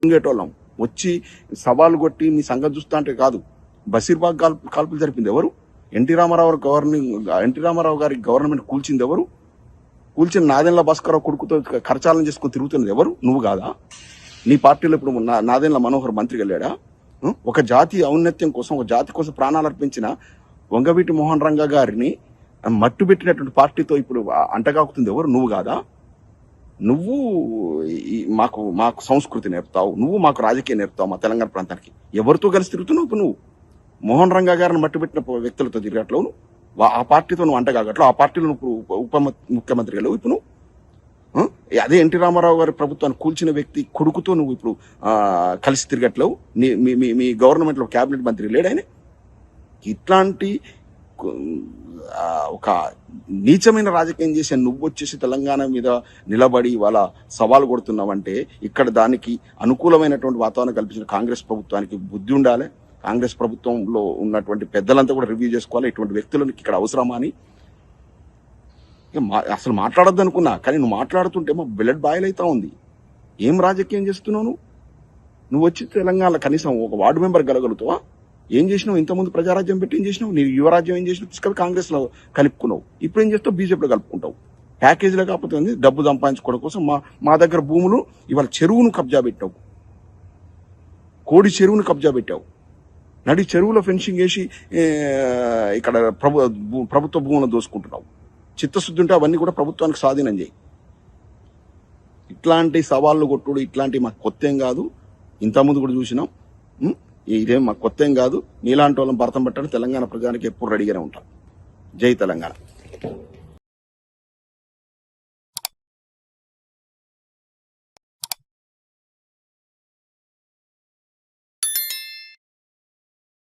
ఇంగేటోళ్ళం వచ్చి సవాలు కొట్టి మీ సంగతి చూస్తా అంటే కాదు. బషీర్బాగ్ కాల్పులు జరిపింది ఎవరు? ఎన్టీ రామారావు గారి గవర్నమెంట్ కూల్చింది ఎవరు? కూల్చిన నాదెండ్ల భాస్కరరావు కొడుకుతో కరచాలనం చేసుకుని తిరుగుతున్నది ఎవరు? నువ్వు కాదా? నీ పార్టీలో ఇప్పుడు నాదెండ్ల మనోహర్ మంత్రికి వెళ్ళాడా? ఒక జాతి ఔన్నత్యం కోసం, ఒక జాతి కోసం ప్రాణాలు అర్పించిన వంగవీటి మోహన్ రంగా గారిని మట్టు పెట్టినటువంటి పార్టీతో ఇప్పుడు అంటగాకుతుంది ఎవరు? నువ్వు కాదా? నువ్వు మాకు సంస్కృతి నేర్పుతావు, నువ్వు మాకు రాజకీయం నేర్పుతావు. మా తెలంగాణ ప్రాంతానికి ఎవరితో కలిసి తిరుగుతున్నావు? ఇప్పుడు నువ్వు మోహన్ రంగా గారిని మట్టుబెట్టిన వ్యక్తులతో తిరగట్లో ఆ పార్టీతో నువ్వు అంటగాగట్లో, ఆ పార్టీలో నువ్వు ఉప ముఖ్యమంత్రి వెళ్ళవు. ఇప్పుడు నువ్వు అదే ఎన్టీ రామారావు గారి ప్రభుత్వాన్ని కూల్చిన వ్యక్తి కొడుకుతో నువ్వు ఇప్పుడు కలిసి తిరగట్లేవు. మీ గవర్నమెంట్ లో క్యాబినెట్ మంత్రి లేడాయన. ఇట్లాంటి ఒక నీచమైన రాజకీయం చేసే నువ్వు వచ్చేసి తెలంగాణ మీద నిలబడి వాళ్ళ సవాలు కొడుతున్నావంటే ఇక్కడ దానికి అనుకూలమైనటువంటి వాతావరణం కల్పించిన కాంగ్రెస్ ప్రభుత్వానికి బుద్ధి ఉండాలి. కాంగ్రెస్ ప్రభుత్వంలో ఉన్నటువంటి పెద్దలంతా కూడా రివ్యూ చేసుకోవాలి. ఇటువంటి వ్యక్తులను ఇక్కడ అవసరమా అని అసలు మాట్లాడొద్దు అనుకున్నా, కానీ నువ్వు మాట్లాడుతుంటే మా బ్లడ్ బాయిల్ అవుతా ఉంది. ఏం రాజకీయం చేస్తున్నావు నువ్వు వచ్చి తెలంగాణ కనీసం ఒక వార్డు మెంబర్ గెలగలుగుతావా? ఏం చేసినావు? ఇంతకుముందు ప్రజారాజ్యం పెట్టి ఏం చేసినావు? నీ యువరాజ్యం ఏం చేసినావు? తీసుకెళ్ళి కాంగ్రెస్ లో కలుపుకున్నావు. ఇప్పుడు ఏం చేస్తావు? బీజేపీలో కలుపుకుంటావు. ప్యాకేజీలో కాకపోతే డబ్బు సంపాదించుకోవడం కోసం మా దగ్గర భూములు ఇవాళ చెరువును కబ్జా పెట్టావు, కోడి చెరువును కబ్జా పెట్టావు. నడి చెరువులో ఫెన్సింగ్ వేసి ఇక్కడ ప్రభుత్వ భూములను దోసుకుంటున్నావు. చిత్తశుద్ధి ఉంటే అవన్నీ కూడా ప్రభుత్వానికి స్వాధీనం చేయి. ఇట్లాంటి సవాళ్ళు కొట్టుడు ఇట్లాంటివి మాకు కొత్త ఏం కాదు. ఇంతకుముందు కూడా చూసినాం. ఇదేం మాకు కొత్త ఏం కాదు. నీలాంటి వాళ్ళని భర్తం పెట్టడానికి తెలంగాణ ప్రజానికి ఎప్పుడు రెడీగానే ఉంటాం. జై తెలంగాణ.